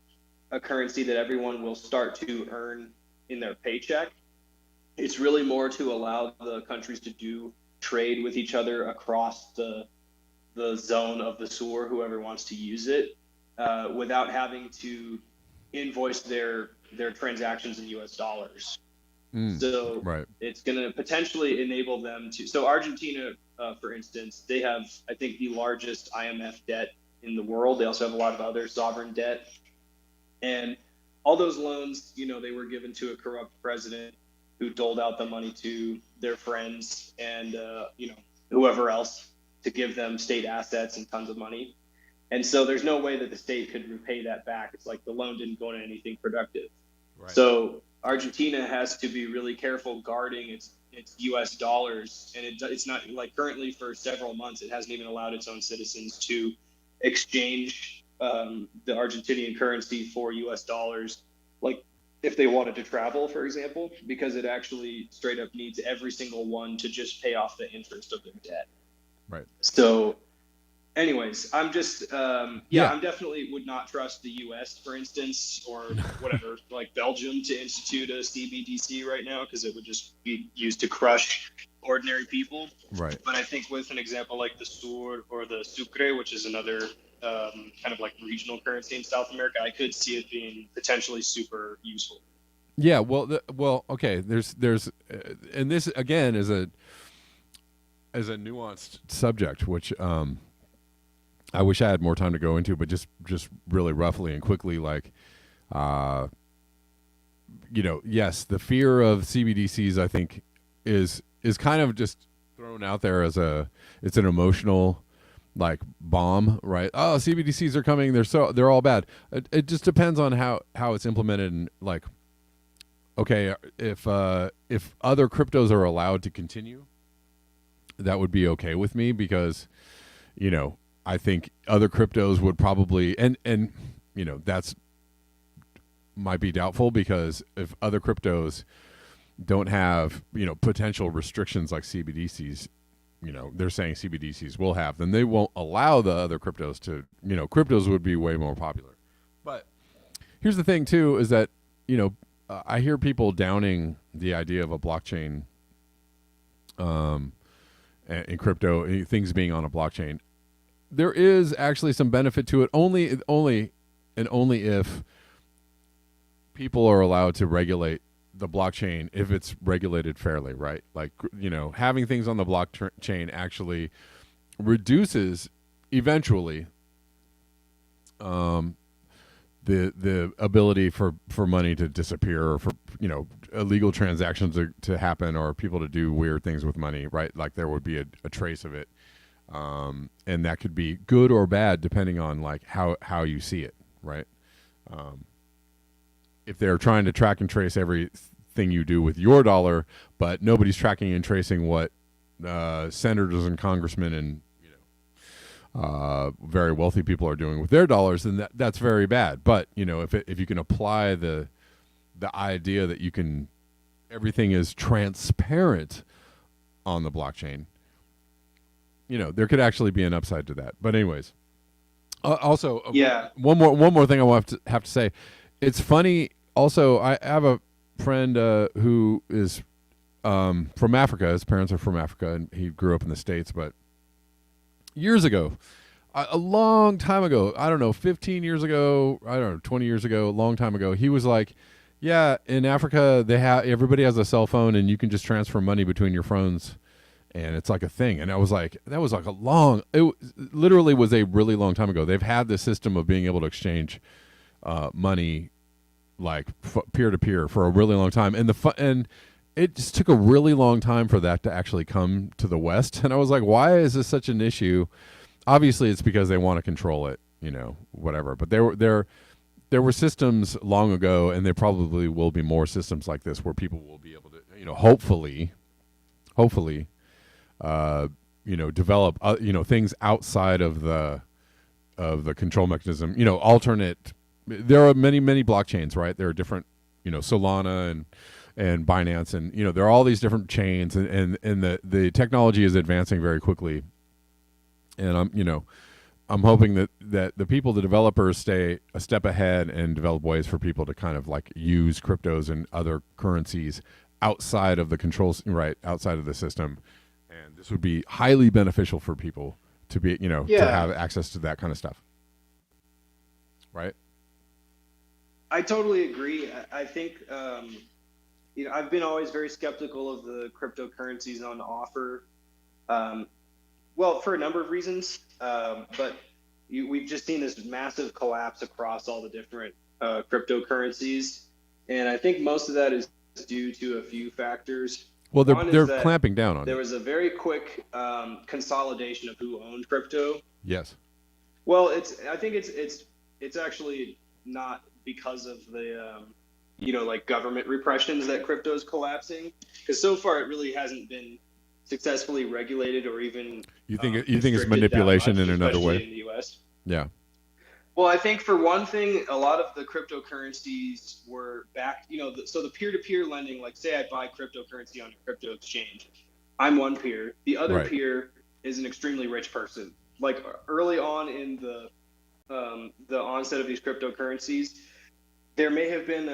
a currency that everyone will start to earn in their paycheck. It's really more to allow the countries to do trade with each other across the zone of the SUR, whoever wants to use it, without having to invoice their transactions in US dollars. So Right. it's going to potentially enable them to. So Argentina, for instance, they have, I think, the largest IMF debt in the world. They also have a lot of other sovereign debt. And all those loans, they were given to a corrupt president who doled out the money to their friends and, whoever else to give them state assets and tons of money. And so there's no way that the state could repay that back. It's like the loan didn't go into anything productive. Right. So Argentina has to be really careful guarding its US dollars. And it's not like currently for several months, it hasn't even allowed its own citizens to exchange the Argentinian currency for US dollars. Like if they wanted to travel, for example, because it actually straight up needs every single one to just pay off the interest of their debt. Right. So anyways, I'm just, Yeah. I'm definitely would not trust the US, for instance, or whatever, like Belgium to institute a CBDC right now, because it would just be used to crush ordinary people. Right. But I think with an example like the SUR or the Sucre, which is another kind of like regional currency in South America, I could see it being potentially super useful. Yeah. Well. Okay. There's, and this again is a nuanced subject, which I wish I had more time to go into, but just really roughly and quickly, like, yes, the fear of CBDCs, I think, is kind of just thrown out there as it's an emotional, like, bomb, right? Oh, CBDCs are coming. They're all bad. It just depends on how it's implemented. And like, okay, if other cryptos are allowed to continue, that would be okay with me, because, I think other cryptos would probably, and that's might be doubtful, because if other cryptos don't have, potential restrictions like CBDCs, they're saying CBDCs will have, then they won't allow the other cryptos to, cryptos would be way more popular. But here's the thing too, is that, I hear people downing the idea of a blockchain, in crypto, things being on a blockchain. There is actually some benefit to it, only if people are allowed to regulate the blockchain, if it's regulated fairly, right? Like, having things on the blockchain actually reduces eventually the ability for money to disappear, or for illegal transactions to happen, or people to do weird things with money, right? Like there would be a trace of it, and that could be good or bad depending on like how you see it, right? If they're trying to track and trace everything you do with your dollar, but nobody's tracking and tracing what senators and congressmen and very wealthy people are doing with their dollars, then that's very bad. But if you can apply the idea that everything is transparent on the blockchain, there could actually be an upside to that. But anyways, also, one more thing I have to say. It's funny. Also, I have a friend who is from Africa. His parents are from Africa, and he grew up in the States. But years ago, a long time ago, I don't know, 15 years ago, I don't know, 20 years ago, a long time ago, he was like, yeah, in Africa, everybody has a cell phone, and you can just transfer money between your phones and it's like a thing. And I was like, that was like literally was a really long time ago. They've had this system of being able to exchange money like peer to peer for a really long time, and it just took a really long time for that to actually come to the West. And I was like, why is this such an issue? Obviously, it's because they want to control it, whatever. But there were systems long ago, and there probably will be more systems like this where people will be able to, hopefully, develop, things outside of the control mechanism. Alternate. There are many blockchains, right? There are different, Solana and Binance, and there are all these different chains, and the technology is advancing very quickly. And I'm hoping that the developers stay a step ahead and develop ways for people to kind of like use cryptos and other currencies outside of the controls, right, outside of the system. And this would be highly beneficial for people to be, to have access to that kind of stuff. Right? I totally agree. I think, I've been always very skeptical of the cryptocurrencies on offer. Well, for a number of reasons, but we've just seen this massive collapse across all the different cryptocurrencies, and I think most of that is due to a few factors. Well, they're clamping down on it. There was a very quick consolidation of who owned crypto. Yes. Well, I think it's actually not because of the like government repressions that crypto is collapsing, because so far it really hasn't been successfully regulated or even you think it's manipulation in another way in the US. Yeah. Well, I think for one thing, a lot of the cryptocurrencies were backed, so the peer-to-peer lending, like say I buy cryptocurrency on a crypto exchange, I'm one peer, the other peer is an extremely rich person. Like early on in the onset of these cryptocurrencies, there may have been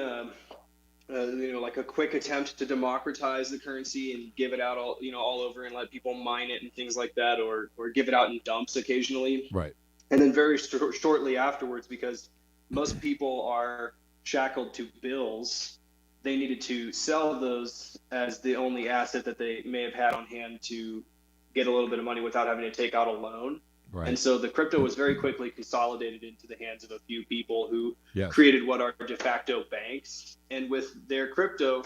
like a quick attempt to democratize the currency and give it out all over and let people mine it and things like that, or give it out in dumps occasionally. Right. And then very shortly afterwards, because most people are shackled to bills, they needed to sell those as the only asset that they may have had on hand to get a little bit of money without having to take out a loan. Right. And so the crypto was very quickly consolidated into the hands of a few people who created what are de facto banks. And with their crypto,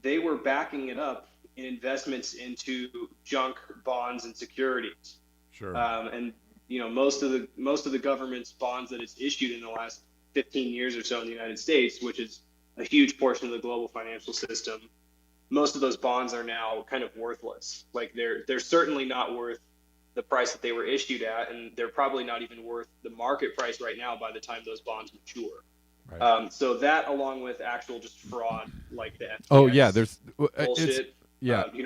they were backing it up in investments into junk bonds and securities. Sure. And most of the government's bonds that it's issued in the last 15 years or so in the United States, which is a huge portion of the global financial system, most of those bonds are now kind of worthless. Like they're certainly not worth the price that they were issued at, and they're probably not even worth the market price right now by the time those bonds mature. Right. So that, along with actual just fraud, like the FTX there's bullshit,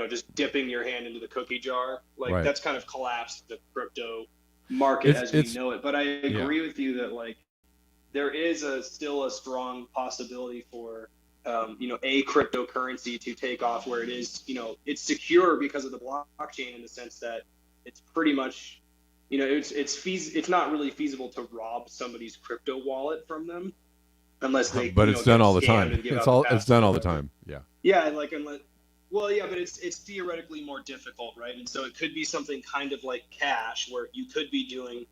just dipping your hand into the cookie jar, like that's kind of collapsed the crypto market as we know it. But I agree with you that like there is still a strong possibility for a cryptocurrency to take off where it is, it's secure because of the blockchain in the sense that it's pretty much, it's not really feasible to rob somebody's crypto wallet from them unless they. But it's done all the time. It's done all the time. Yeah. Yeah, but it's theoretically more difficult, right? And so it could be something kind of like cash, where you could be doing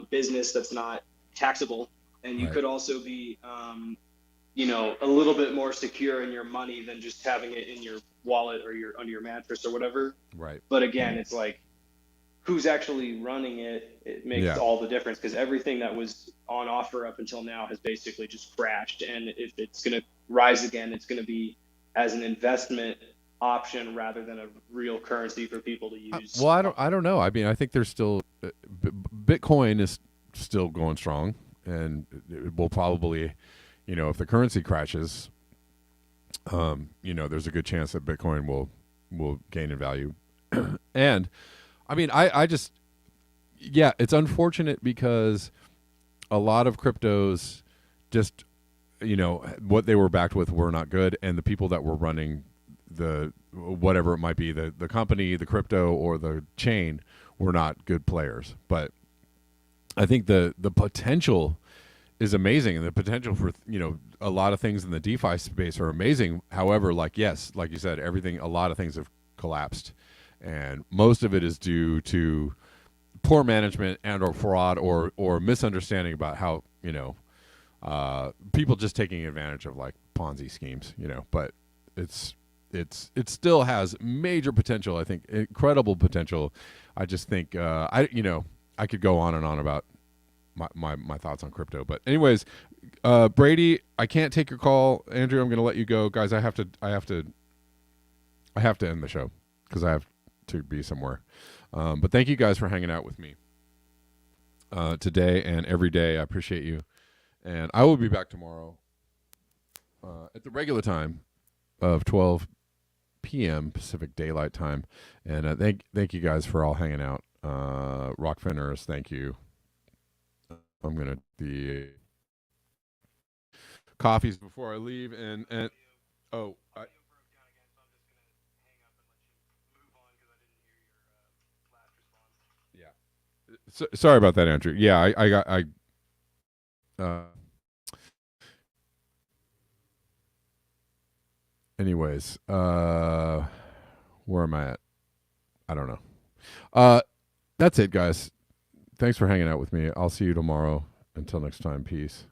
business that's not taxable, and you could also be, a little bit more secure in your money than just having it in your wallet or under your mattress or whatever. Right. But again, it's like, who's actually running it? It makes all the difference, because everything that was on offer up until now has basically just crashed. And if it's going to rise again, it's going to be as an investment option rather than a real currency for people to use. Well, I don't know. I mean, I think there's still Bitcoin is still going strong, and it will probably, if the currency crashes, there's a good chance that Bitcoin will gain in value. And I mean, I just, it's unfortunate because a lot of cryptos just, what they were backed with were not good. And the people that were running the, whatever it might be, the company, the crypto, or the chain were not good players. But I think the potential is amazing. And the potential for, a lot of things in the DeFi space are amazing. However, like you said, a lot of things have collapsed, and most of it is due to poor management and or fraud or misunderstanding about how people just taking advantage of like Ponzi schemes, but it still has major potential. I think incredible potential. I just think I could go on and on about my thoughts on crypto. But anyways, Brady, I can't take your call. Andrew, I'm going to let you go. Guys, I have to end the show because I have to be somewhere. But thank you guys for hanging out with me today and every day. I appreciate you. And I will be back tomorrow at the regular time of 12 p.m. Pacific Daylight Time. And thank you guys for all hanging out. Rock Finners, thank you. I'm going to the coffees before I leave. And sorry about that, Andrew. Yeah, anyways, where am I at? I don't know. That's it, guys. Thanks for hanging out with me. I'll see you tomorrow. Until next time, peace.